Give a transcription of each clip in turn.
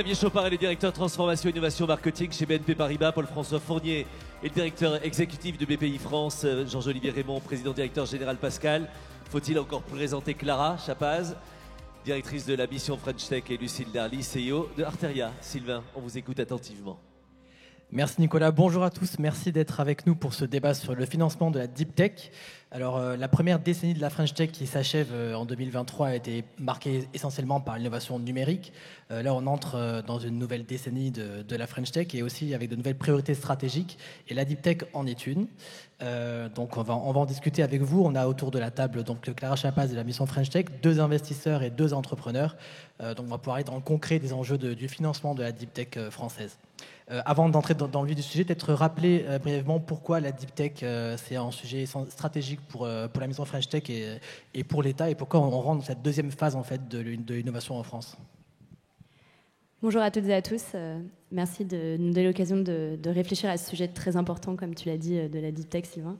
Xavier Chopard est le directeur transformation et innovation marketing chez BNP Paribas. Paul-François Fournier est le directeur exécutif de BPI France. Georges-Olivier Raymond, président directeur général Pascal. Faut-il encore présenter Clara Chapaz, directrice de la mission French Tech, et Lucille Darly, CEO de Arteria. Sylvain, on vous écoute attentivement. Merci Nicolas, bonjour à tous, merci d'être avec nous pour ce débat sur le financement de la Deep Tech. Alors la première décennie de la French Tech qui s'achève en 2023 a été marquée essentiellement par l'innovation numérique. Là on entre dans une nouvelle décennie de la French Tech et aussi avec de nouvelles priorités stratégiques et la Deep Tech en est une. Donc on va en discuter avec vous. On a autour de la table donc Clara Chapaz de la mission French Tech, 2 investisseurs et 2 entrepreneurs. Donc on va pouvoir aller dans le concret des enjeux du financement de la Deep Tech française. Avant d'entrer dans le vif du sujet, peut-être rappeler brièvement pourquoi la Deep Tech c'est un sujet stratégique pour la maison French Tech et pour l'État, et pourquoi on rentre dans cette deuxième phase en fait de l'innovation en France. Bonjour à toutes et à tous. Merci de nous donner l'occasion de réfléchir à ce sujet très important, comme tu l'as dit, de la Deep Tech, Sylvain.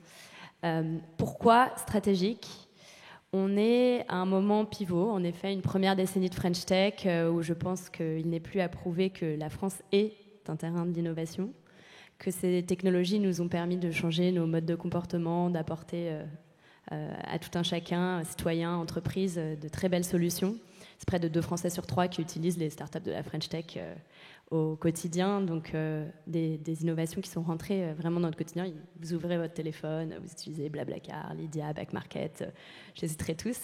Pourquoi stratégique ? On est à un moment pivot, en effet, une première décennie de French Tech où je pense qu'il n'est plus à prouver que la France est un terrain d'innovation, que ces technologies nous ont permis de changer nos modes de comportement, d'apporter à tout un chacun, citoyens, entreprises, de très belles solutions. C'est près de 2 Français sur 3 qui utilisent les startups de la French Tech au quotidien, donc des innovations qui sont rentrées vraiment dans notre quotidien. Vous ouvrez votre téléphone, vous utilisez Blablacar, Lydia, Back Market, je les citerai tous.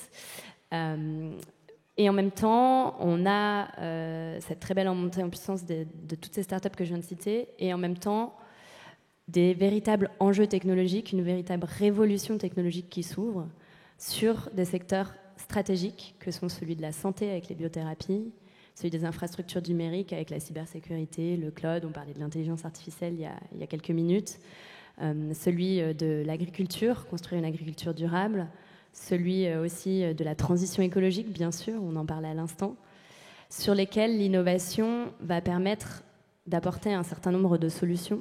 Et en même temps, on a cette très belle montée en puissance de toutes ces startups que je viens de citer, et en même temps, des véritables enjeux technologiques, une véritable révolution technologique qui s'ouvre sur des secteurs stratégiques que sont celui de la santé avec les biothérapies, celui des infrastructures numériques avec la cybersécurité, le cloud, on parlait de l'intelligence artificielle il y a quelques minutes, celui de l'agriculture, construire une agriculture durable, celui aussi de la transition écologique, bien sûr, on en parlait à l'instant, sur lesquels l'innovation va permettre d'apporter un certain nombre de solutions.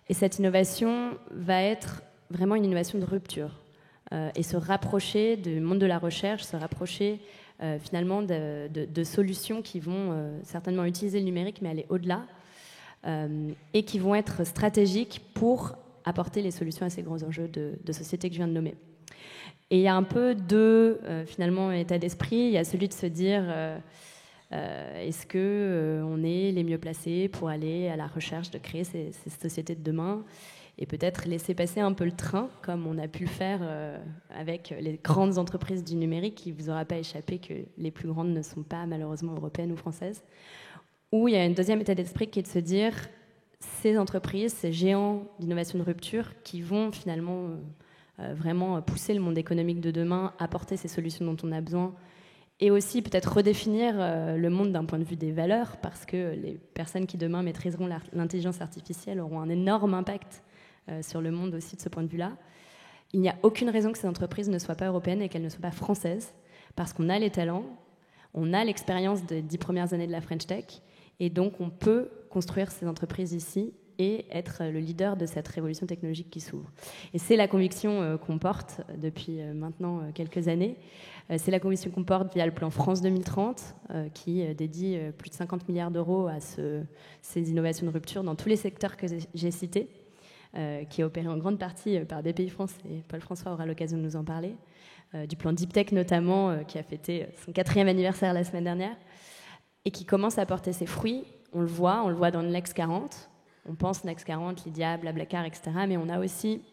Et cette innovation va être vraiment une innovation de rupture et se rapprocher du monde de la recherche, se rapprocher finalement de solutions qui vont certainement utiliser le numérique, mais aller au-delà et qui vont être stratégiques pour apporter les solutions à ces grands enjeux de société que je viens de nommer. Et il y a un peu deux, finalement, états d'esprit. Il y a celui de se dire, est-ce qu'on est les mieux placés pour aller à la recherche de créer ces sociétés de demain et peut-être laisser passer un peu le train, comme on a pu le faire avec les grandes entreprises du numérique. Il ne vous aura pas échappé que les plus grandes ne sont pas malheureusement européennes ou françaises. Ou il y a un deuxième état d'esprit qui est de se dire, ces entreprises, ces géants d'innovation de rupture qui vont finalement... vraiment pousser le monde économique de demain, apporter ces solutions dont on a besoin et aussi peut-être redéfinir le monde d'un point de vue des valeurs parce que les personnes qui demain maîtriseront l'intelligence artificielle auront un énorme impact sur le monde aussi de ce point de vue-là. Il n'y a aucune raison que ces entreprises ne soient pas européennes et qu'elles ne soient pas françaises parce qu'on a les talents, on a l'expérience des 10 premières années de la French Tech et donc on peut construire ces entreprises ici et être le leader de cette révolution technologique qui s'ouvre. Et c'est la conviction qu'on porte depuis maintenant quelques années. C'est la conviction qu'on porte via le plan France 2030, qui dédie plus de 50 milliards d'euros à ces innovations de rupture dans tous les secteurs que j'ai cités, qui est opéré en grande partie par BPI France, et Paul-François aura l'occasion de nous en parler, du plan Deep Tech notamment, qui a fêté son 4e anniversaire la semaine dernière, et qui commence à porter ses fruits. On le voit dans le Next 40, on pense Next 40, Lydia, Blablacar, etc. Mais on a aussi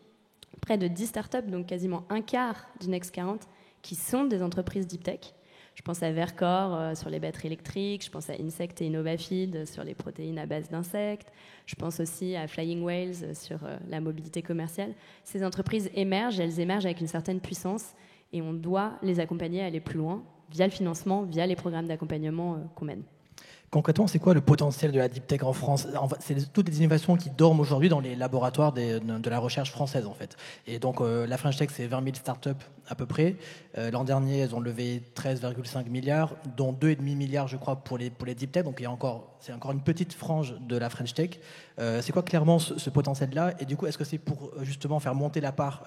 près de 10 startups, donc quasiment un quart du Next 40, qui sont des entreprises Deep Tech. Je pense à Vercor sur les batteries électriques, je pense à Insect et Innovafeed sur les protéines à base d'insectes, je pense aussi à Flying Whales sur la mobilité commerciale. Ces entreprises émergent, elles émergent avec une certaine puissance et on doit les accompagner à aller plus loin via le financement, via les programmes d'accompagnement qu'on mène. Concrètement, c'est quoi le potentiel de la Deep Tech en France ? C'est toutes les innovations qui dorment aujourd'hui dans les laboratoires de la recherche française, en fait. Et donc, la French Tech, c'est 20 000 startups à peu près. L'an dernier, elles ont levé 13,5 milliards, dont 2,5 milliards, je crois, pour les Deep Tech. Donc, c'est encore une petite frange de la French Tech. C'est quoi clairement ce potentiel-là ? Et du coup, est-ce que c'est pour justement faire monter la part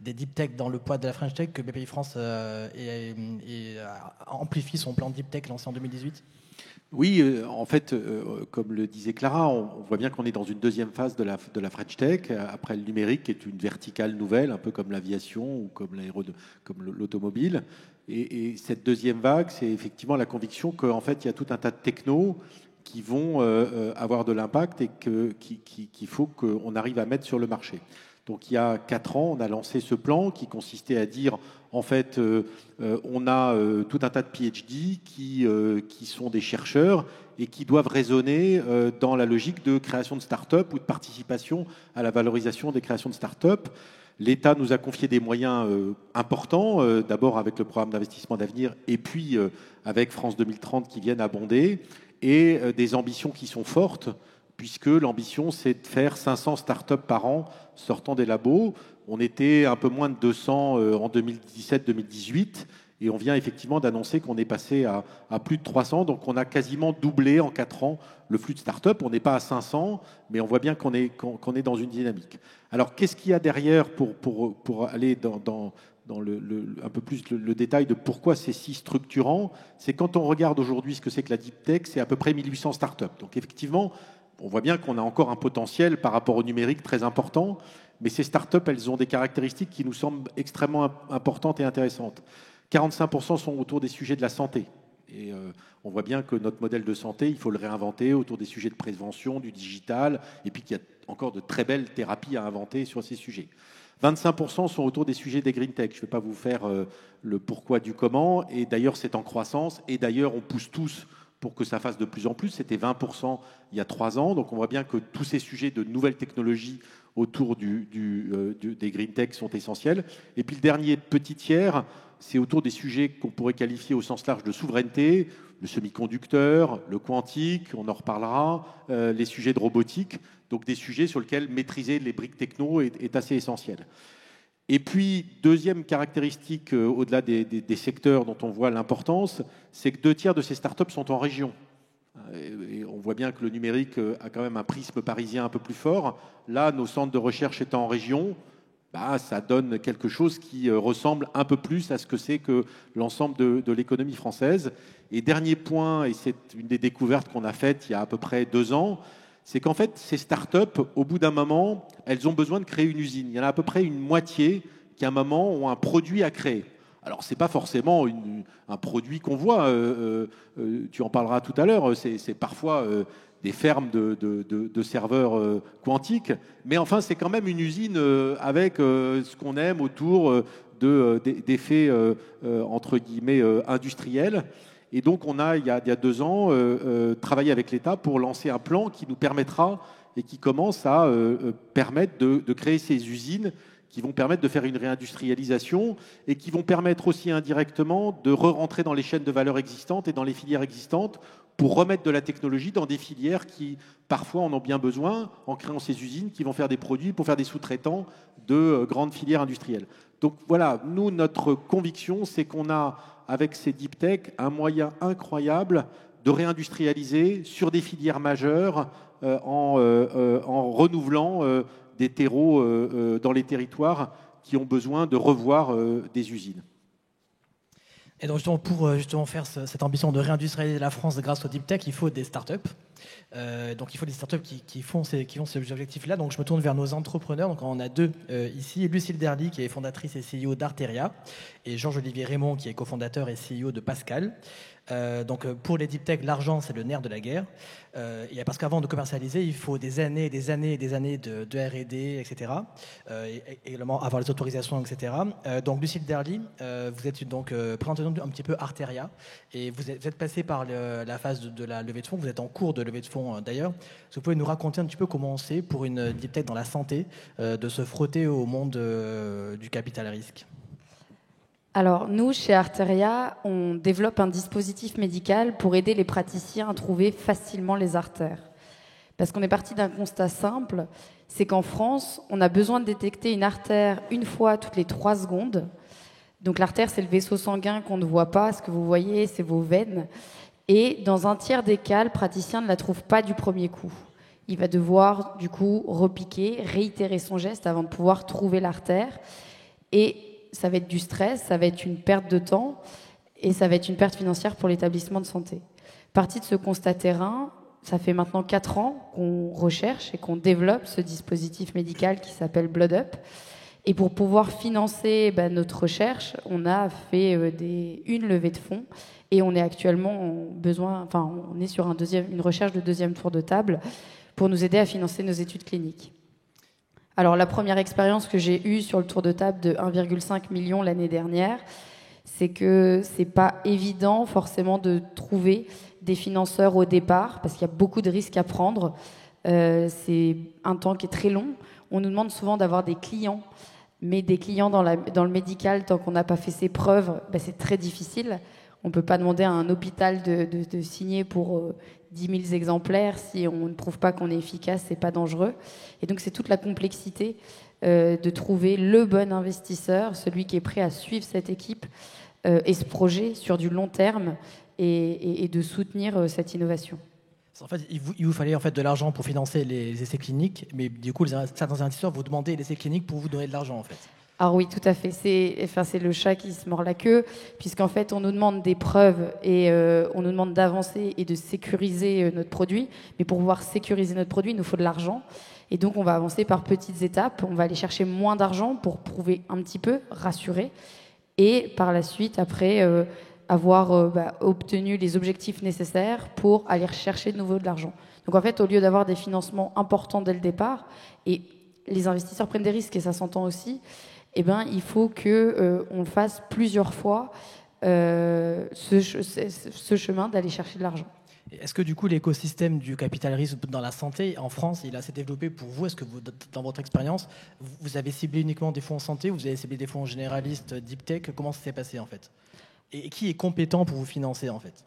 des Deep Tech dans le poids de la French Tech que BPI France amplifie son plan Deep Tech lancé en 2018 ? Oui, en fait, comme le disait Clara, on voit bien qu'on est dans une deuxième phase de la French Tech, après le numérique, qui est une verticale nouvelle, un peu comme l'aviation ou comme l'automobile. Et cette deuxième vague, c'est effectivement la conviction qu'en fait, il y a tout un tas de technos qui vont avoir de l'impact et qu'il faut qu'on arrive à mettre sur le marché. Donc il y a 4 ans, on a lancé ce plan qui consistait à dire, en fait, on a tout un tas de PhD qui sont des chercheurs et qui doivent raisonner dans la logique de création de start-up ou de participation à la valorisation des créations de start-up. L'État nous a confié des moyens importants, d'abord avec le programme d'investissement d'avenir et puis avec France 2030 qui viennent abonder, et des ambitions qui sont fortes, puisque l'ambition, c'est de faire 500 startups par an sortant des labos. On était un peu moins de 200 en 2017-2018, et on vient effectivement d'annoncer qu'on est passé à plus de 300, donc on a quasiment doublé en 4 ans le flux de startups. On n'est pas à 500, mais on voit bien qu'on est dans une dynamique. Alors, qu'est-ce qu'il y a derrière pour aller dans un peu plus le détail de pourquoi c'est si structurant? C'est quand on regarde aujourd'hui ce que c'est que la Deep Tech, c'est à peu près 1800 startups. Donc effectivement, on voit bien qu'on a encore un potentiel par rapport au numérique très important, mais ces startups, elles ont des caractéristiques qui nous semblent extrêmement importantes et intéressantes. 45% sont autour des sujets de la santé. Et on voit bien que notre modèle de santé, il faut le réinventer autour des sujets de prévention, du digital, et puis qu'il y a encore de très belles thérapies à inventer sur ces sujets. 25% sont autour des sujets des green tech. Je ne vais pas vous faire le pourquoi du comment, et d'ailleurs c'est en croissance, et d'ailleurs on pousse tous pour que ça fasse de plus en plus. C'était 20% il y a 3 ans. Donc on voit bien que tous ces sujets de nouvelles technologies autour des green tech sont essentiels. Et puis le dernier petit tiers, c'est autour des sujets qu'on pourrait qualifier au sens large de souveraineté, le semi-conducteur, le quantique, on en reparlera, les sujets de robotique, donc des sujets sur lesquels maîtriser les briques techno est assez essentiel. Et puis, deuxième caractéristique, au-delà des secteurs dont on voit l'importance, c'est que 2 tiers de ces startups sont en région. Et on voit bien que le numérique a quand même un prisme parisien un peu plus fort. Là, nos centres de recherche étant en région, ça donne quelque chose qui ressemble un peu plus à ce que c'est que l'ensemble de l'économie française. Et dernier point, et c'est une des découvertes qu'on a faites il y a à peu près 2 ans, c'est qu'en fait, ces startups, au bout d'un moment, elles ont besoin de créer une usine. Il y en a à peu près une moitié qui, à un moment, ont un produit à créer. Alors, ce n'est pas forcément un produit qu'on voit. Tu en parleras tout à l'heure. C'est parfois des fermes de serveurs quantiques. Mais enfin, c'est quand même une usine avec ce qu'on aime autour d'effets, entre guillemets, industriels. Et donc, on a, il y a 2 ans, travaillé avec l'État pour lancer un plan qui nous permettra et qui commence à permettre de créer ces usines qui vont permettre de faire une réindustrialisation et qui vont permettre aussi indirectement de re-rentrer dans les chaînes de valeur existantes et dans les filières existantes pour remettre de la technologie dans des filières qui, parfois, en ont bien besoin en créant ces usines qui vont faire des produits pour faire des sous-traitants de grandes filières industrielles. Donc voilà, nous, notre conviction, c'est qu'on a, avec ces deep tech, un moyen incroyable de réindustrialiser sur des filières majeures en renouvelant des terreaux dans les territoires qui ont besoin de revoir des usines. Et donc justement, pour justement faire cette ambition de réindustrialiser la France grâce au deep tech, il faut des startups. Donc il faut des startups qui font ces objectifs-là. Donc je me tourne vers nos entrepreneurs. Donc on a 2 ici, Lucille Derly qui est fondatrice et CEO d'Arteria, et Georges-Olivier Raymond qui est cofondateur et CEO de Pascal. Donc pour les deep tech, l'argent c'est le nerf de la guerre. Et parce qu'avant de commercialiser, il faut des années et des années et des années de R&D, etc. Et également avoir les autorisations, etc. Donc Lucille Derly, vous êtes donc présentez-nous un petit peu Arteria, et vous êtes passé par la phase de la levée de fonds. Vous êtes en cours de levée de fonds d'ailleurs. Est-ce que vous pouvez nous raconter un petit peu comment c'est pour une deep tech dans la santé de se frotter au monde du capital risque? Alors, nous, chez Arteria, on développe un dispositif médical pour aider les praticiens à trouver facilement les artères. Parce qu'on est parti d'un constat simple, c'est qu'en France, on a besoin de détecter une artère une fois toutes les 3 secondes. Donc l'artère, c'est le vaisseau sanguin qu'on ne voit pas. Ce que vous voyez, c'est vos veines. Et dans un tiers des cas, le praticien ne la trouve pas du premier coup. Il va devoir, du coup, repiquer, réitérer son geste avant de pouvoir trouver l'artère. Et ça va être du stress, ça va être une perte de temps et ça va être une perte financière pour l'établissement de santé. Parti de ce constat terrain, ça fait maintenant 4 ans qu'on recherche et qu'on développe ce dispositif médical qui s'appelle BloodUp. Et pour pouvoir financer notre recherche, on a fait une levée de fonds et on est actuellement on est sur une recherche de deuxième tour de table pour nous aider à financer nos études cliniques. Alors la première expérience que j'ai eue sur le tour de table de 1,5 million l'année dernière, c'est que c'est pas évident forcément de trouver des financeurs au départ parce qu'il y a beaucoup de risques à prendre. C'est un temps qui est très long. On nous demande souvent d'avoir des clients. Mais des clients dans le médical, tant qu'on n'a pas fait ses preuves, c'est très difficile. On ne peut pas demander à un hôpital de signer pour 10 000 exemplaires si on ne prouve pas qu'on est efficace, c'est pas dangereux. Et donc c'est toute la complexité de trouver le bon investisseur, celui qui est prêt à suivre cette équipe et ce projet sur du long terme et de soutenir cette innovation. En fait, il vous fallait en fait de l'argent pour financer les essais cliniques, mais du coup, certains investisseurs vous demandaient les essais cliniques pour vous donner de l'argent, en fait. Alors oui, tout à fait. C'est le chat qui se mord la queue, puisqu'en fait, on nous demande des preuves et on nous demande d'avancer et de sécuriser notre produit. Mais pour pouvoir sécuriser notre produit, il nous faut de l'argent. Et donc, on va avancer par petites étapes. On va aller chercher moins d'argent pour prouver un petit peu, rassurer. Et par la suite, après... avoir obtenu les objectifs nécessaires pour aller rechercher de nouveau de l'argent. Donc en fait, au lieu d'avoir des financements importants dès le départ, et les investisseurs prennent des risques et ça s'entend aussi, il faut qu'on le fasse plusieurs fois ce chemin d'aller chercher de l'argent. Est-ce que du coup l'écosystème du capital risque dans la santé en France, il a assez développé pour vous? Est-ce que vous, dans votre expérience, vous avez ciblé uniquement des fonds en santé ou vous avez ciblé des fonds généralistes, deep tech? Comment ça s'est passé en fait? Et qui est compétent pour vous financer, en fait?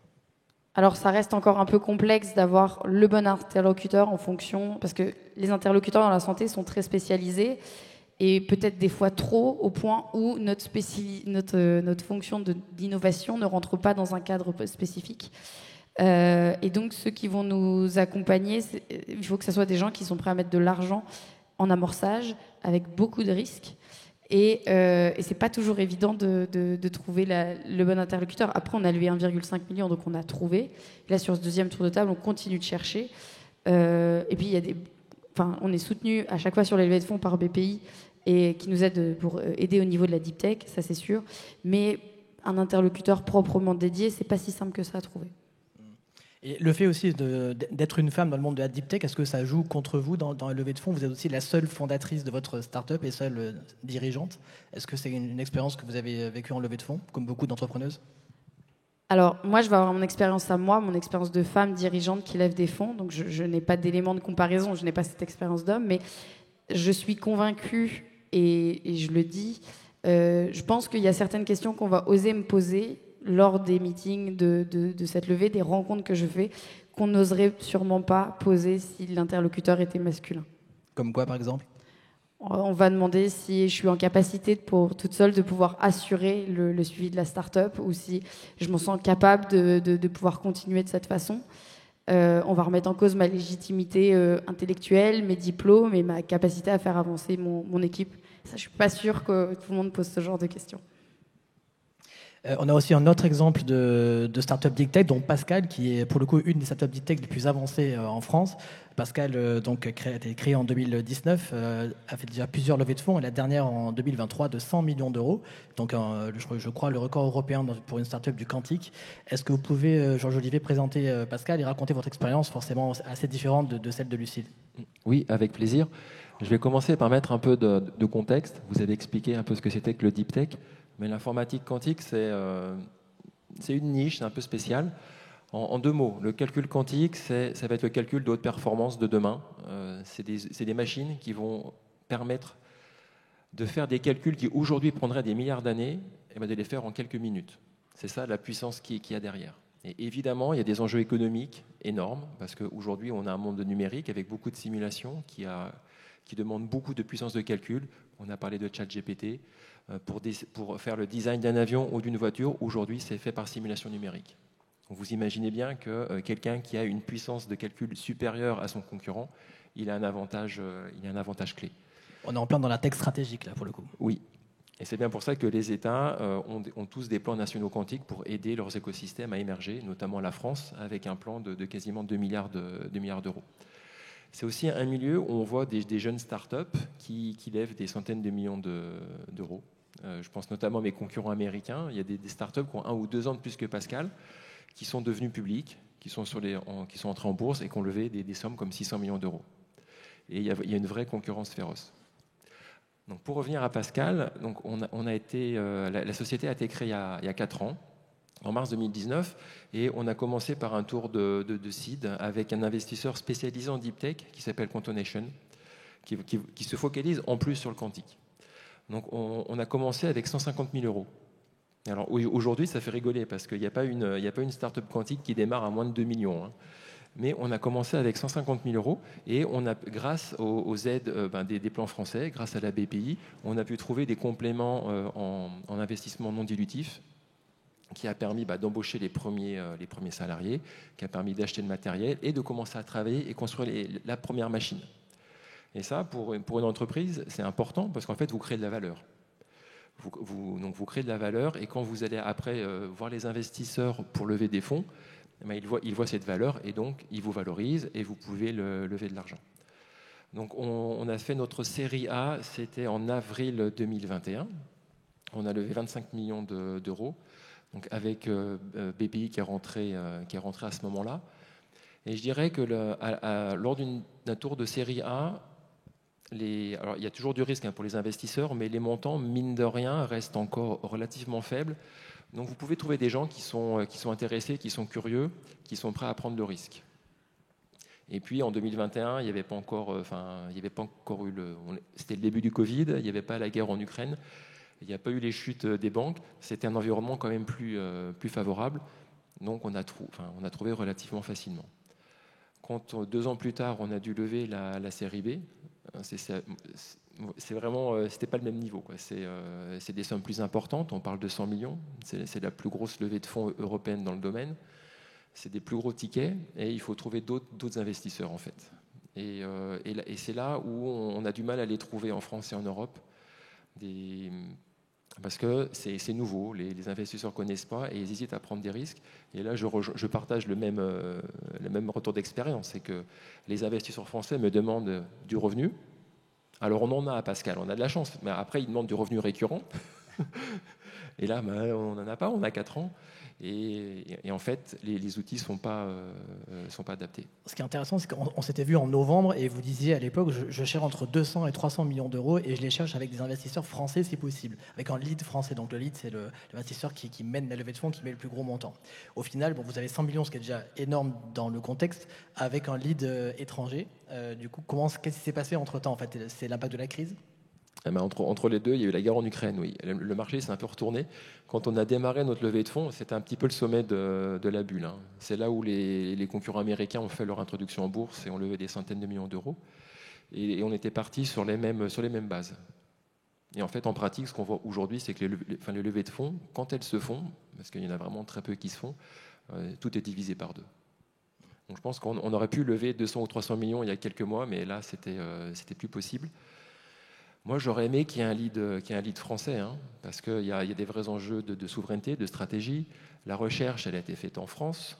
Alors, ça reste encore un peu complexe d'avoir le bon interlocuteur en fonction... Parce que les interlocuteurs dans la santé sont très spécialisés et peut-être des fois trop, au point où notre fonction d'innovation ne rentre pas dans un cadre spécifique. Et donc, ceux qui vont nous accompagner, il faut que ce soit des gens qui sont prêts à mettre de l'argent en amorçage, avec beaucoup de risques. Et c'est pas toujours évident de trouver le bon interlocuteur. Après, on a levé 1,5 million, donc on a trouvé. Là, sur ce deuxième tour de table, on continue de chercher. Et puis, on est soutenu à chaque fois sur les levées de fonds par BPI et qui nous aide pour aider au niveau de la deep tech, ça c'est sûr. Mais un interlocuteur proprement dédié, c'est pas si simple que ça à trouver. Et le fait aussi d'être une femme dans le monde de la deep tech, est-ce que ça joue contre vous dans la levée de fonds? Vous êtes aussi la seule fondatrice de votre start-up et seule dirigeante. Est-ce que c'est une expérience que vous avez vécue en levée de fonds, comme beaucoup d'entrepreneuses? Alors, moi, je vais avoir mon expérience à moi, mon expérience de femme dirigeante qui lève des fonds. Donc, je n'ai pas d'éléments de comparaison, je n'ai pas cette expérience d'homme, mais je suis convaincue, et je le dis, je pense qu'il y a certaines questions qu'on va oser me poser lors des meetings de cette levée, des rencontres que je fais, qu'on n'oserait sûrement pas poser si l'interlocuteur était masculin. Comme quoi, par exemple? On va demander si je suis en capacité, toute seule, de pouvoir assurer le suivi de la start-up ou si je me sens capable de pouvoir continuer de cette façon. On va remettre en cause ma légitimité intellectuelle, mes diplômes et ma capacité à faire avancer mon équipe. Ça, je ne suis pas sûre que tout le monde pose ce genre de questions. On a aussi un autre exemple de start-up deep tech, dont Pascal, qui est pour le coup une des start-up deep tech les plus avancées en France. Pascal a été créé en 2019, a fait déjà plusieurs levées de fonds, et la dernière en 2023 de 100 millions d'euros. Donc je crois le record européen pour une start-up du quantique. Est-ce que vous pouvez, Georges-Olivier, présenter Pascal et raconter votre expérience forcément assez différente de celle de Lucile? Oui, avec plaisir. Je vais commencer par mettre un peu de contexte. Vous avez expliqué un peu ce que c'était que le deep tech. Mais l'informatique quantique, c'est une niche, c'est un peu spécial. En deux mots, le calcul quantique, ça va être le calcul de haute performance de demain. C'est des machines qui vont permettre de faire des calculs qui aujourd'hui prendraient des milliards d'années, et de les faire en quelques minutes. C'est ça la puissance qu'il y a derrière. Et évidemment, il y a des enjeux économiques énormes, parce qu'aujourd'hui, on a un monde numérique avec beaucoup de simulations qui demandent beaucoup de puissance de calcul. On a parlé de ChatGPT. Pour faire le design d'un avion ou d'une voiture, aujourd'hui, c'est fait par simulation numérique. Donc vous imaginez bien que quelqu'un qui a une puissance de calcul supérieure à son concurrent, il a un avantage clé. On est en plein dans la tech stratégique, là, pour le coup. Oui. Et c'est bien pour ça que les États ont tous des plans nationaux quantiques pour aider leurs écosystèmes à émerger, notamment la France, avec un plan de quasiment 2 milliards d'euros. C'est aussi un milieu où on voit des jeunes startups qui lèvent des centaines de millions d'euros. Je pense notamment à mes concurrents américains. Il y a des startups qui ont 1 ou 2 ans de plus que Pascal, qui sont devenus publics, qui sont entrés en bourse et qui ont levé des sommes comme 600 millions d'euros. Et il y a une vraie concurrence féroce. Donc pour revenir à Pascal, donc la société a été créée il y a 4 ans, en mars 2019, et on a commencé par un tour de seed avec un investisseur spécialisé en deep tech qui s'appelle Quantonation, qui se focalise en plus sur le quantique. Donc on a commencé avec 150 000 euros. Alors aujourd'hui, ça fait rigoler parce qu'il n'y a pas une start-up quantique qui démarre à moins de 2 millions. Hein. Mais on a commencé avec 150 000 euros et grâce aux aides des plans français, grâce à la BPI, on a pu trouver des compléments en investissement non dilutif qui a permis d'embaucher les premiers salariés, qui a permis d'acheter le matériel et de commencer à travailler et construire la première machine. Et ça, pour une entreprise, c'est important parce qu'en fait, vous créez de la valeur. Vous créez de la valeur et quand vous allez après voir les investisseurs pour lever des fonds, ils voient cette valeur et donc ils vous valorisent et vous pouvez lever de l'argent. Donc on a fait notre série A, c'était en avril 2021. On a levé 25 millions d'euros, donc avec BPI qui est rentré à ce moment-là. Et je dirais que lors d'un tour de série A, alors il y a toujours du risque pour les investisseurs, mais les montants, mine de rien, restent encore relativement faibles. Donc vous pouvez trouver des gens qui sont intéressés, qui sont curieux, qui sont prêts à prendre le risque. Et puis en 2021, il n'y avait pas encore eu c'était le début du Covid, il n'y avait pas la guerre en Ukraine, il n'y a pas eu les chutes des banques. C'était un environnement quand même plus favorable. Donc on a trouvé relativement facilement. Quand 2 ans plus tard, on a dû lever la série B, c'est vraiment, c'était pas le même niveau, quoi. C'est des sommes plus importantes. On parle de 100 millions. C'est la plus grosse levée de fonds européenne dans le domaine. C'est des plus gros tickets et il faut trouver d'autres investisseurs en fait. Et c'est là où on a du mal à les trouver en France et en Europe, parce que c'est nouveau. Les investisseurs connaissent pas et ils hésitent à prendre des risques. Et là, je partage le même retour d'expérience, c'est que les investisseurs français me demandent du revenu. Alors on en a à Pascal, on a de la chance, mais après ils demandent du revenu récurrent. Et là, on n'en a pas, on a 4 ans. Et en fait, les outils ne sont pas adaptés. Ce qui est intéressant, c'est qu'on s'était vu en novembre et vous disiez à l'époque, je cherche entre 200 et 300 millions d'euros et je les cherche avec des investisseurs français si possible, avec un lead français. Donc le lead, c'est l'investisseur qui mène la levée de fonds, qui met le plus gros montant. Au final, vous avez 100 millions, ce qui est déjà énorme dans le contexte, avec un lead étranger. Du coup, qu'est-ce qui s'est passé entre-temps en fait? C'est l'impact de la crise? Entre les deux, il y a eu la guerre en Ukraine, oui. Le marché s'est un peu retourné. Quand on a démarré notre levée de fonds, c'était un petit peu le sommet de la bulle. Hein. C'est là où les concurrents américains ont fait leur introduction en bourse et ont levé des centaines de millions d'euros. Et on était parti sur les mêmes bases. Et en fait, en pratique, ce qu'on voit aujourd'hui, c'est que les levées de fonds, quand elles se font, parce qu'il y en a vraiment très peu qui se font, tout est divisé par 2. Donc je pense qu'on aurait pu lever 200 ou 300 millions il y a quelques mois, mais là, c'était plus possible. Moi, j'aurais aimé qu'il y ait un lead français, hein, parce qu'il y a des vrais enjeux de souveraineté, de stratégie. La recherche, elle a été faite en France,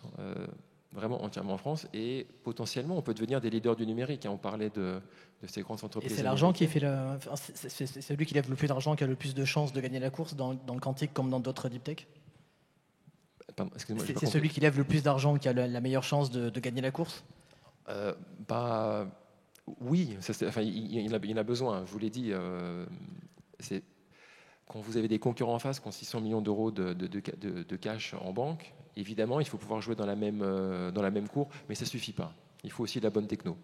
vraiment entièrement en France, et potentiellement, on peut devenir des leaders du numérique. Hein. On parlait de ces grandes entreprises. Et c'est l'argent qui fait c'est celui qui lève le plus d'argent qui a le plus de chances de gagner la course dans le quantique comme dans d'autres deep tech? Pardon, excusez-moi, c'est celui qui lève le plus d'argent qui a la meilleure chance de gagner la course? Oui, il en a besoin. Je vous l'ai dit, quand vous avez des concurrents en face qui ont 600 millions d'euros de cash en banque, évidemment, il faut pouvoir jouer dans la même cour, mais ça ne suffit pas. Il faut aussi de la bonne techno.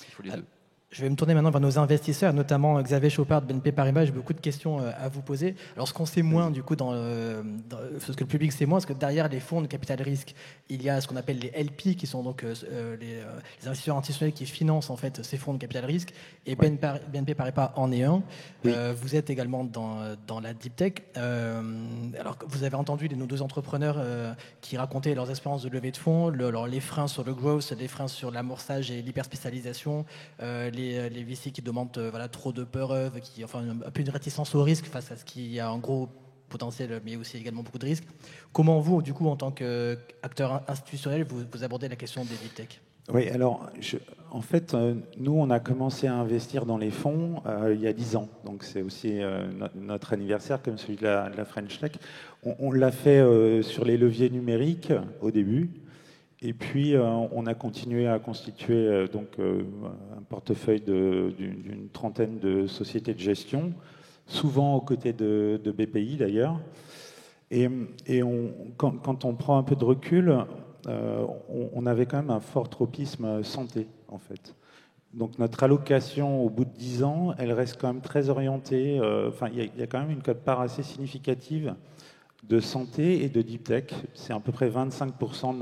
Il faut les deux. Je vais me tourner maintenant vers nos investisseurs, notamment Xavier Chopard de BNP Paribas. J'ai beaucoup de questions à vous poser. Alors, ce qu'on sait moins, du coup, ce que le public sait moins, c'est que derrière les fonds de capital risque, il y a ce qu'on appelle les LP, qui sont donc les investisseurs institutionnels qui financent en fait ces fonds de capital risque. Et ouais. BNP Paribas en est un. Oui. Vous êtes également dans la deep tech. Alors, vous avez entendu nos 2 entrepreneurs qui racontaient leurs expériences de levée de fonds, les freins sur le growth, les freins sur l'amorçage et l'hyperspécialisation, les VC qui demandent voilà, trop de peur, enfin un peu une réticence au risque face à ce qui a en gros potentiel, mais aussi également beaucoup de risques. Comment vous, du coup, en tant qu'acteur institutionnel, vous abordez la question des deep tech? Oui, alors, en fait, nous, on a commencé à investir dans les fonds il y a 10 ans. Donc, c'est aussi notre anniversaire, comme celui de la French Tech. On l'a fait sur les leviers numériques au début. Et puis, on a continué à constituer un portefeuille d'une trentaine de sociétés de gestion, souvent aux côtés de BPI d'ailleurs. Et quand on prend un peu de recul, on avait quand même un fort tropisme santé, en fait. Donc notre allocation, au bout de 10 ans, elle reste quand même très orientée. Il y a quand même une quote-part assez significative de santé et de deep tech. C'est à peu près 25%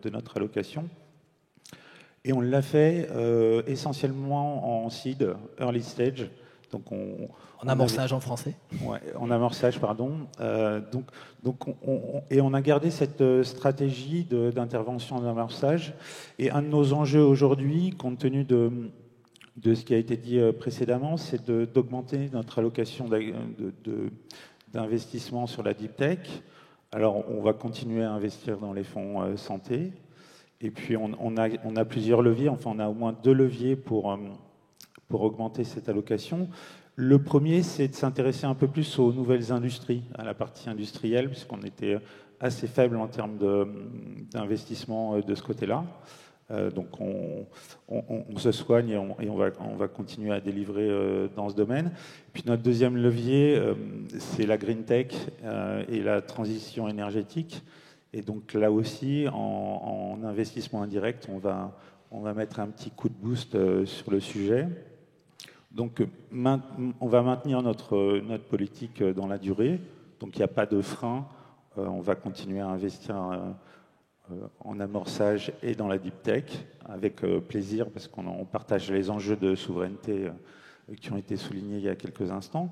de notre allocation. Et on l'a fait essentiellement en seed, early stage. Donc en amorçage en français. Ouais, en amorçage, pardon. Et on a gardé cette stratégie d'intervention en amorçage. Et un de nos enjeux aujourd'hui, compte tenu de ce qui a été dit précédemment, c'est d'augmenter notre allocation d'investissement sur la deep tech. Alors, on va continuer à investir dans les fonds santé. Et puis, on a plusieurs leviers. Enfin, on a au moins 2 leviers pour augmenter cette allocation. Le premier, c'est de s'intéresser un peu plus aux nouvelles industries, à la partie industrielle, puisqu'on était assez faible en termes d'investissement de ce côté-là. Donc on se soigne et on va continuer à délivrer dans ce domaine. Puis notre deuxième levier, c'est la green tech et la transition énergétique. Et donc là aussi, en investissement indirect, on va mettre un petit coup de boost sur le sujet. Donc, on va maintenir notre politique dans la durée. Donc, il n'y a pas de frein. On va continuer à investir en amorçage et dans la deep tech avec plaisir parce qu'on partage les enjeux de souveraineté qui ont été soulignés il y a quelques instants.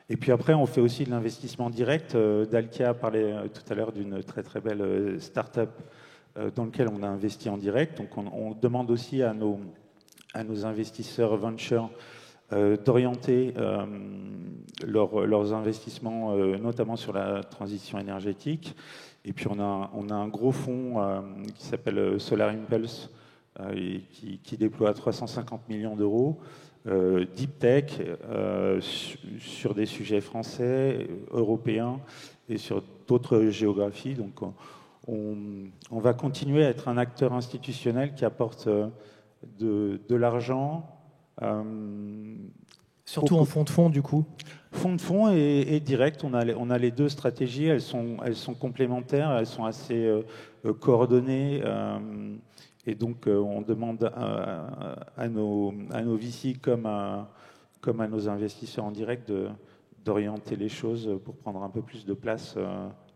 Et puis après, on fait aussi de l'investissement direct. Dalkia parlait tout à l'heure d'une très très belle start-up dans laquelle on a investi en direct. Donc, on demande aussi à nos investisseurs venture d'orienter leurs investissements, notamment sur la transition énergétique. Et puis on a un gros fonds qui s'appelle Solar Impulse, et qui déploie 350 millions d'euros, deep tech, sur des sujets français, européens et sur d'autres géographies. Donc on va continuer à être un acteur institutionnel qui apporte de l'argent. Surtout en fonds de fonds, du coup. Fonds de fonds et direct, on a les 2 stratégies, elles sont complémentaires, elles sont assez coordonnées, et donc on demande à nos VC comme à nos investisseurs en direct d'orienter les choses pour prendre un peu plus de place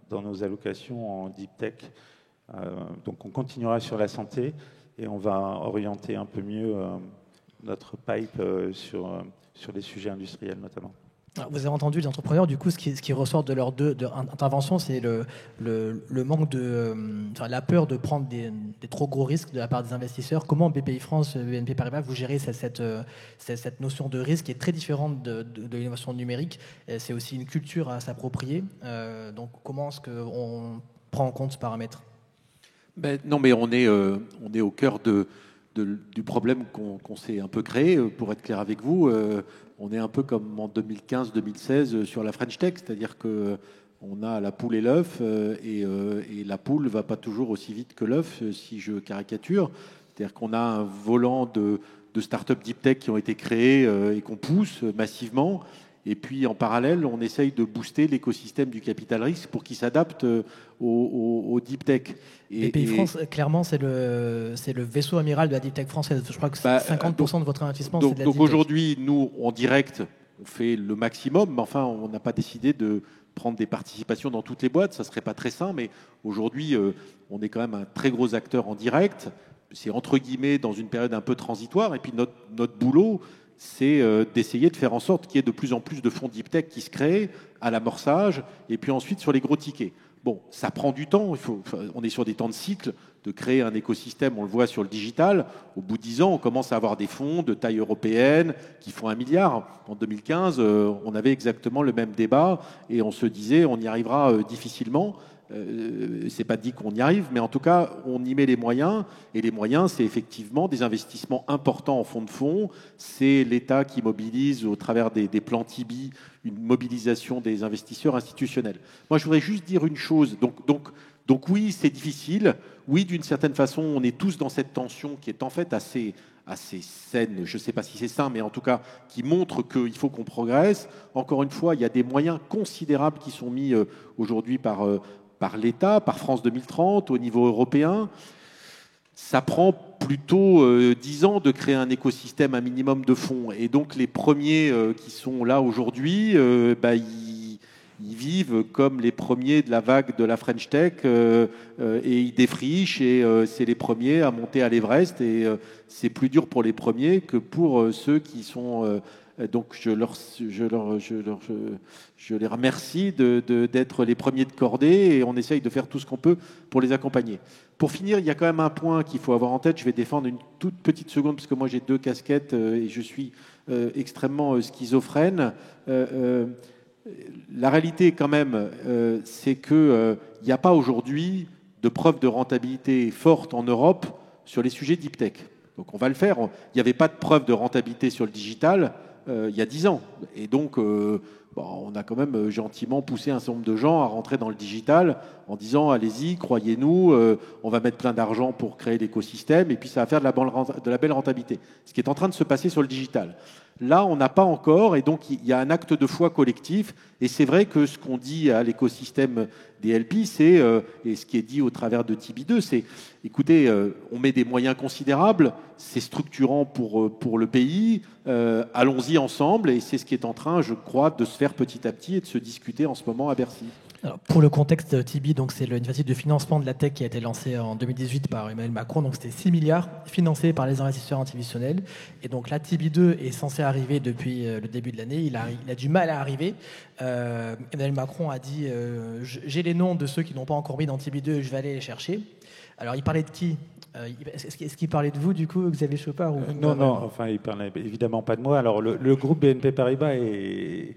dans nos allocations en deep tech. Donc on continuera sur la santé et on va orienter un peu mieux notre pipe sur les sujets industriels notamment. Alors, vous avez entendu les entrepreneurs, du coup, ce qui ressort de leurs 2 interventions, c'est le manque la peur de prendre des trop gros risques de la part des investisseurs. Comment BPI France, BNP Paribas, vous gérez cette notion de risque qui est très différente de l'innovation numérique? C'est aussi une culture à s'approprier. Donc, comment est-ce qu'on prend en compte ce paramètre? Non, mais on est au cœur du problème qu'on s'est un peu créé, pour être clair avec vous. On est un peu comme en 2015-2016 sur la French Tech, c'est-à-dire qu'on a la poule et l'œuf, et la poule ne va pas toujours aussi vite que l'œuf, si je caricature. C'est-à-dire qu'on a un volant de start-up deep tech qui ont été créés et qu'on pousse massivement. Et puis, en parallèle, on essaye de booster l'écosystème du capital risque pour qu'il s'adapte au deep tech. BPI France, clairement, c'est le vaisseau amiral de la deep tech française. Je crois que 50% de votre investissement, c'est de la deep tech. Donc aujourd'hui, nous, en direct, on fait le maximum, mais enfin, on n'a pas décidé de prendre des participations dans toutes les boîtes. Ça ne serait pas très sain, mais aujourd'hui, on est quand même un très gros acteur en direct. C'est entre guillemets dans une période un peu transitoire. Et puis notre boulot, c'est d'essayer de faire en sorte qu'il y ait de plus en plus de fonds deep tech qui se créent à l'amorçage et puis ensuite sur les gros tickets. Bon, ça prend du temps, on est sur des temps de cycle, de créer un écosystème, on le voit sur le digital. Au bout de 10 ans, on commence à avoir des fonds de taille européenne qui font 1 milliard. En 2015, on avait exactement le même débat et on se disait on y arrivera difficilement. C'est pas dit qu'on y arrive, mais en tout cas, on y met les moyens. Et les moyens, c'est effectivement des investissements importants en fonds de fonds. C'est l'État qui mobilise au travers des plans Tibi une mobilisation des investisseurs institutionnels. Moi, je voudrais juste dire une chose. Donc oui, c'est difficile. Oui, d'une certaine façon, on est tous dans cette tension qui est en fait assez saine. Je ne sais pas si c'est sain, mais en tout cas, qui montre qu'il faut qu'on progresse. Encore une fois, il y a des moyens considérables qui sont mis aujourd'hui par l'État, par France 2030, au niveau européen. Ça prend plutôt 10 ans de créer un écosystème, un minimum de fonds. Et donc les premiers qui sont là aujourd'hui, ils vivent comme les premiers de la vague de la French Tech et ils défrichent et c'est les premiers à monter à l'Everest. Et c'est plus dur pour les premiers que pour ceux qui sont... Donc je les remercie d'être les premiers de cordée et on essaye de faire tout ce qu'on peut pour les accompagner. Pour finir, il y a quand même un point qu'il faut avoir en tête. Je vais défendre une toute petite seconde parce que moi j'ai 2 casquettes et je suis extrêmement schizophrène. La réalité quand même, c'est qu'il n'y a pas aujourd'hui de preuve de rentabilité forte en Europe sur les sujets deep tech. Donc on va le faire. Il n'y avait pas de preuve de rentabilité sur le digital il y a 10 ans. Et donc, on a quand même gentiment poussé un certain nombre de gens à rentrer dans le digital en disant allez-y, croyez-nous, on va mettre plein d'argent pour créer l'écosystème et puis ça va faire de la belle rentabilité. Ce qui est en train de se passer sur le digital. Là, on n'a pas encore, et donc il y a un acte de foi collectif. Et c'est vrai que ce qu'on dit à l'écosystème des LP, c'est, et ce qui est dit au travers de Tibi2, c'est, écoutez, on met des moyens considérables, c'est structurant pour le pays, allons-y ensemble, et c'est ce qui est en train, je crois, de se faire petit à petit et de se discuter en ce moment à Bercy. Alors, pour le contexte, Tibi, donc c'est l'initiative de financement de la tech qui a été lancée en 2018 par Emmanuel Macron. Donc c'était 6 milliards financés par les investisseurs institutionnels. Et donc là, Tibi 2 est censé arriver depuis le début de l'année. Il a du mal à arriver. Emmanuel Macron a dit j'ai les noms de ceux qui n'ont pas encore mis dans Tibi 2, je vais aller les chercher. Alors il parlait de qui est-ce qu'il parlait de vous, du coup, Xavier Chopard ou... Non, enfin, il parlait évidemment pas de moi. Alors, le groupe BNP Paribas est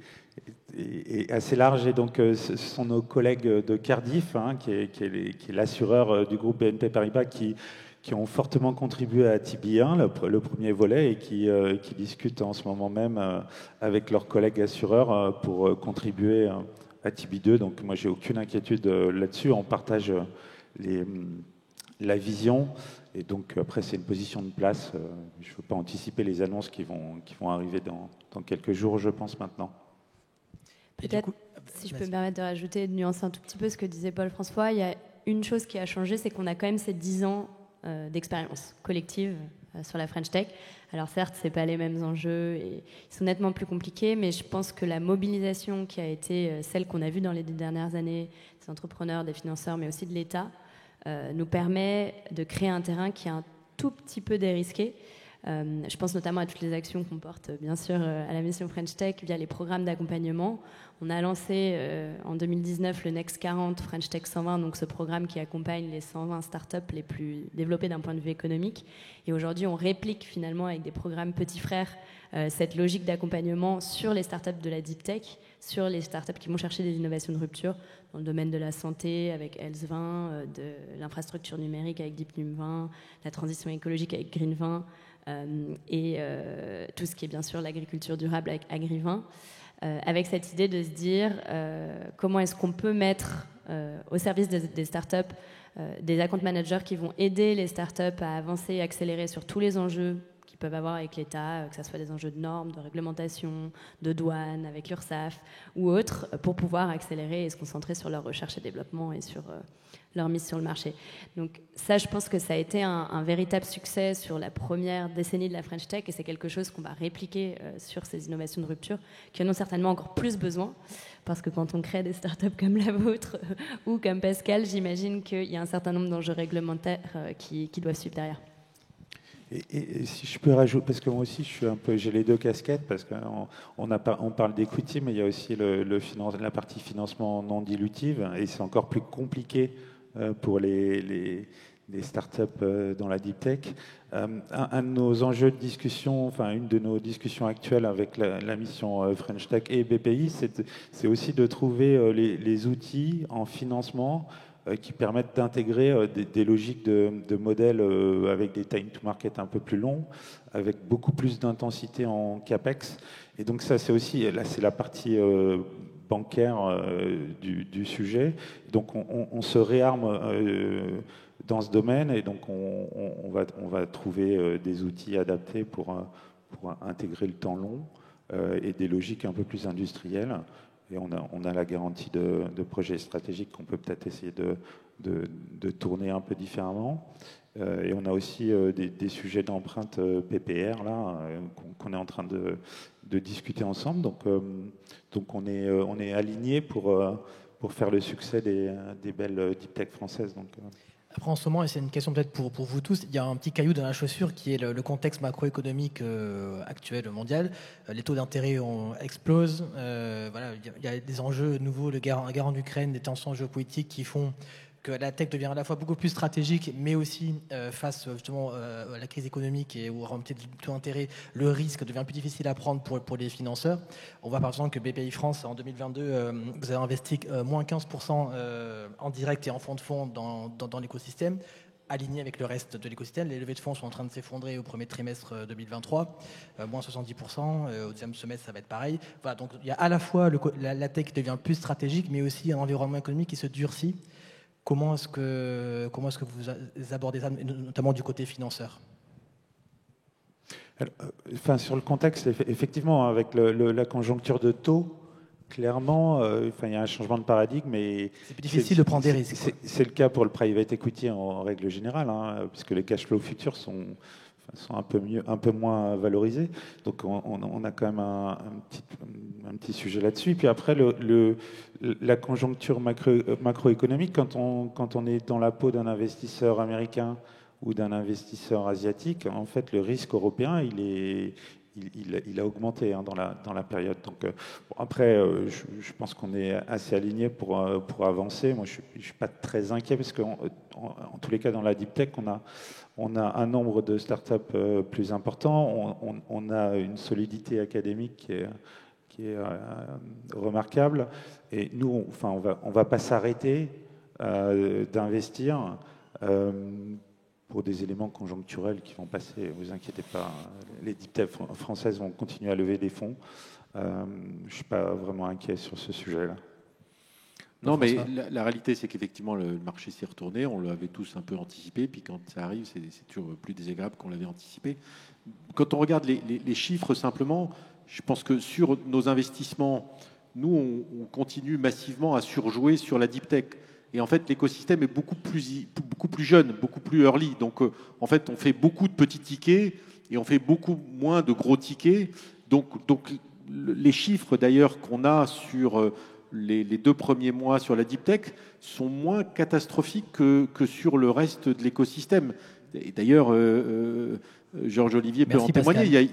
assez large et donc ce sont nos collègues de Cardiff, qui est l'assureur du groupe BNP Paribas qui ont fortement contribué à Tibi 1, le premier volet, et qui discutent en ce moment même avec leurs collègues assureurs pour contribuer à Tibi 2. Donc moi, j'ai aucune inquiétude là-dessus. On partage la vision. Et donc après, c'est une position de place. Je ne veux pas anticiper les annonces qui vont arriver dans quelques jours, je pense, maintenant. Peut-être, si je peux me permettre de rajouter, de nuancer un tout petit peu ce que disait Paul-François, il y a une chose qui a changé, c'est qu'on a quand même ces 10 ans d'expérience collective sur la French Tech. Alors certes, ce n'est pas les mêmes enjeux et ils sont nettement plus compliqués, mais je pense que la mobilisation qui a été celle qu'on a vue dans les 2 dernières années, des entrepreneurs, des financeurs, mais aussi de l'État, nous permet de créer un terrain qui est un tout petit peu dérisqué. Je pense notamment à toutes les actions qu'on porte, bien sûr, à la mission French Tech via les programmes d'accompagnement. On a lancé en 2019 le Next 40 French Tech 120, donc ce programme qui accompagne les 120 startups les plus développées d'un point de vue économique. Et aujourd'hui, on réplique finalement avec des programmes petits frères cette logique d'accompagnement sur les startups de la deep tech, sur les startups qui vont chercher des innovations de rupture dans le domaine de la santé avec Health 20, de l'infrastructure numérique avec DeepNum 20, la transition écologique avec Green 20 et tout ce qui est bien sûr l'agriculture durable avec Agri 20, avec cette idée de se dire comment est-ce qu'on peut mettre au service des startups des account managers qui vont aider les startups à avancer et accélérer sur tous les enjeux qu'ils peuvent avoir avec l'État, que ce soit des enjeux de normes, de réglementation, de douane, avec l'URSSAF ou autres, pour pouvoir accélérer et se concentrer sur leur recherche et développement et sur leur mise sur le marché. Donc ça, je pense que ça a été un véritable succès sur la première décennie de la French Tech et c'est quelque chose qu'on va répliquer sur ces innovations de rupture qui en ont certainement encore plus besoin parce que quand on crée des startups comme la vôtre ou comme Pascal, j'imagine qu'il y a un certain nombre d'enjeux réglementaires qui doivent suivre derrière. Et si je peux rajouter, parce que moi aussi, j'ai les deux casquettes, parce on parle d'equity, mais il y a aussi la partie financement non dilutive, et c'est encore plus compliqué pour les startups dans la deep tech. Un de nos enjeux de discussion, enfin une de nos discussions actuelles avec la mission French Tech et BPI, c'est aussi de trouver les outils en financement qui permettent d'intégrer des logiques de modèles avec des time to market un peu plus longs, avec beaucoup plus d'intensité en CAPEX. Et donc ça, c'est aussi, là, c'est la partie bancaire du sujet. Donc on se réarme dans ce domaine, et donc on va trouver des outils adaptés pour intégrer le temps long et des logiques un peu plus industrielles. Et on a la garantie de projets stratégiques qu'on peut peut-être essayer de tourner un peu différemment. Et on a aussi des sujets d'empreinte PPR là, qu'on est en train de discuter ensemble. Donc on est aligné pour faire le succès des belles deep tech françaises. Donc, Après, en ce moment, et c'est une question peut-être pour vous tous, il y a un petit caillou dans la chaussure qui est le contexte macroéconomique actuel mondial. Les taux d'intérêt explosent. Voilà, il y a des enjeux nouveaux, la guerre en Ukraine, des tensions géopolitiques qui font que la tech devient à la fois beaucoup plus stratégique, mais aussi face justement à la crise économique et aux remontées de taux d'intérêt, le risque devient plus difficile à prendre pour les financeurs. On voit par exemple que BPI France, en 2022, vous avez investi moins 15% en direct et en fonds de fonds dans l'écosystème, aligné avec le reste de l'écosystème. Les levées de fonds sont en train de s'effondrer au premier trimestre 2023, moins 70%, au deuxième semestre ça va être pareil. Voilà, donc il y a à la fois la tech devient plus stratégique, mais aussi un environnement économique qui se durcit. Comment est-ce que vous abordez ça, notamment du côté financeur ? Enfin, sur le contexte, effectivement, avec la conjoncture de taux, clairement, il y a un changement de paradigme. Mais c'est plus difficile de prendre des risques. C'est le cas pour le private equity en règle générale, puisque les cash flows futurs sont un peu moins valorisés. Donc on a quand même un petit sujet là-dessus. Et puis après, la conjoncture macroéconomique, quand on est dans la peau d'un investisseur américain ou d'un investisseur asiatique, en fait, le risque européen, il a augmenté dans la période. Donc, après, je pense qu'on est assez aligné pour avancer. Moi, je ne suis pas très inquiet parce qu'en tous les cas, dans la deep tech, on a un nombre de startups plus important. On a une solidité académique qui est remarquable. Et nous, on va pas s'arrêter d'investir pour des éléments conjoncturels qui vont passer. Ne vous inquiétez pas, les deep tech françaises vont continuer à lever des fonds. Je ne suis pas vraiment inquiet sur ce sujet-là. Non, mais la réalité, c'est qu'effectivement, le marché s'est retourné. On l'avait tous un peu anticipé. Puis quand ça arrive, c'est toujours plus désagréable qu'on l'avait anticipé. Quand on regarde les chiffres, simplement, je pense que sur nos investissements, nous, on continue massivement à surjouer sur la deep tech. Et en fait, l'écosystème est beaucoup plus jeune, beaucoup plus early. Donc, en fait, on fait beaucoup de petits tickets et on fait beaucoup moins de gros tickets. Donc les chiffres, d'ailleurs, qu'on a sur les 2 premiers mois sur la deep tech sont moins catastrophiques que sur le reste de l'écosystème. Et d'ailleurs, Georges Olivier peut en témoigner.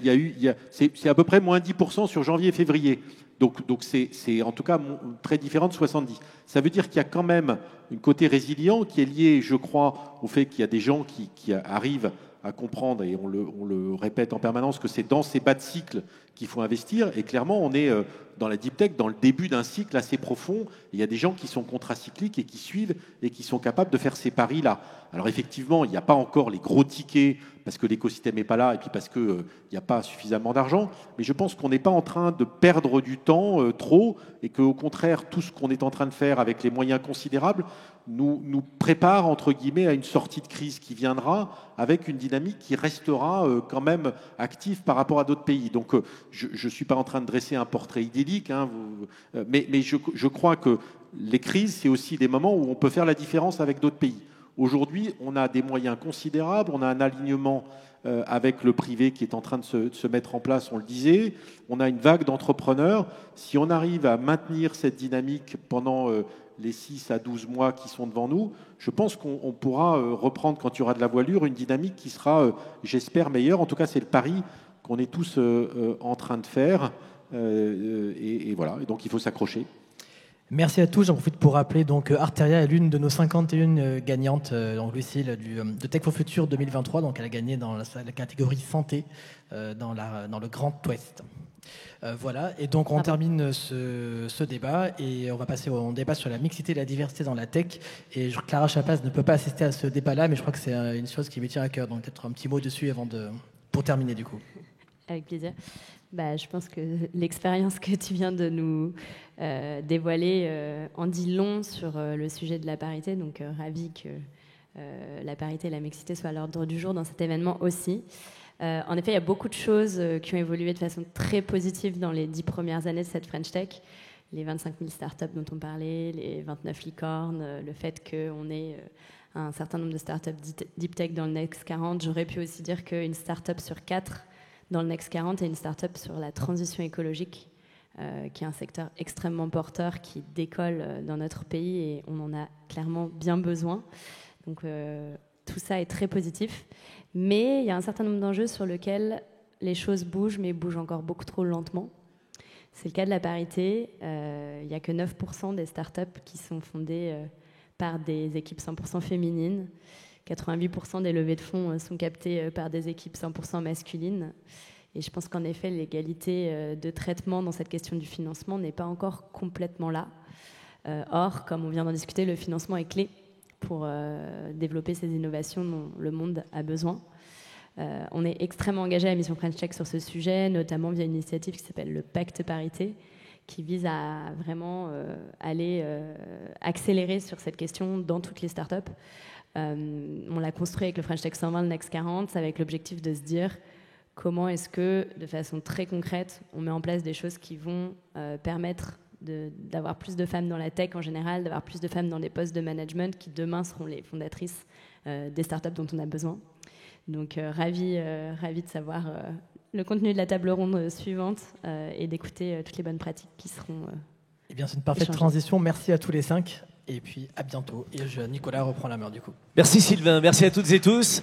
C'est à peu près moins 10% sur janvier et février. Donc c'est en tout cas très différent de 70. Ça veut dire qu'il y a quand même un côté résilient qui est lié, je crois, au fait qu'il y a des gens qui arrivent à comprendre, et on le répète en permanence, que c'est dans ces bas de cycle qu'il faut investir. Et clairement, on est dans la deep tech, dans le début d'un cycle assez profond. Il y a des gens qui sont contracycliques et qui suivent et qui sont capables de faire ces paris-là. Alors effectivement, il n'y a pas encore les gros tickets parce que l'écosystème n'est pas là et puis parce qu'il n'y a pas suffisamment d'argent. Mais je pense qu'on n'est pas en train de perdre du temps trop et qu'au contraire, tout ce qu'on est en train de faire avec les moyens considérables nous prépare, entre guillemets, à une sortie de crise qui viendra avec une dynamique qui restera quand même active par rapport à d'autres pays. Donc je ne suis pas en train de dresser un portrait idyllique, mais je crois que les crises, c'est aussi des moments où on peut faire la différence avec d'autres pays. Aujourd'hui, on a des moyens considérables, on a un alignement avec le privé qui est en train de se mettre en place, on le disait. On a une vague d'entrepreneurs. Si on arrive à maintenir cette dynamique pendant les 6 à 12 mois qui sont devant nous, je pense qu'on pourra reprendre, quand il y aura de la voilure, une dynamique qui sera, j'espère, meilleure. En tout cas, c'est le pari qu'on est tous en train de faire. Et voilà, et donc il faut s'accrocher. Merci à tous. J'en profite pour rappeler donc Arteria est l'une de nos 51 gagnantes, donc Lucille, de Tech for Future 2023. Donc elle a gagné dans la catégorie santé dans le Grand Ouest. Voilà, et donc on termine ce débat et on va passer au débat sur la mixité et la diversité dans la tech. Et Clara Chapaz ne peut pas assister à ce débat-là, mais je crois que c'est une chose qui me tient à cœur. Donc peut-être un petit mot dessus pour terminer du coup. Avec plaisir. Je pense que l'expérience que tu viens de nous dévoiler en dit long sur le sujet de la parité. Donc, ravi que la parité et la mixité soient à l'ordre du jour dans cet événement aussi. En effet, il y a beaucoup de choses qui ont évolué de façon très positive dans les 10 premières années de cette French Tech. Les 25 000 startups dont on parlait, les 29 licornes, le fait qu'on ait un certain nombre de startups deep tech dans le Next 40. J'aurais pu aussi dire qu'une startup sur 4 dans le Next 40 est une start-up sur la transition écologique, qui est un secteur extrêmement porteur, qui décolle dans notre pays et on en a clairement bien besoin. Donc tout ça est très positif. Mais il y a un certain nombre d'enjeux sur lesquels les choses bougent, mais bougent encore beaucoup trop lentement. C'est le cas de la parité. Il n'y a que 9% des start-up qui sont fondées par des équipes 100% féminines. 88% des levées de fonds sont captées par des équipes 100% masculines. Et je pense qu'en effet, l'égalité de traitement dans cette question du financement n'est pas encore complètement là. Or, comme on vient d'en discuter, le financement est clé pour développer ces innovations dont le monde a besoin. On est extrêmement engagé à la mission French Tech sur ce sujet, notamment via une initiative qui s'appelle le Pacte Parité, qui vise à vraiment aller accélérer sur cette question dans toutes les startups. On l'a construit avec le French Tech 120, le Next 40, avec l'objectif de se dire comment est-ce que, de façon très concrète, on met en place des choses qui vont permettre d'avoir plus de femmes dans la tech en général, d'avoir plus de femmes dans des postes de management qui demain seront les fondatrices des startups dont on a besoin. Donc ravi de savoir le contenu de la table ronde suivante et d'écouter toutes les bonnes pratiques qui seront Eh bien, c'est une parfaite transition. Merci à tous les 5. Et puis, à bientôt. Et Nicolas reprend la main, du coup. Merci Sylvain, merci à toutes et tous.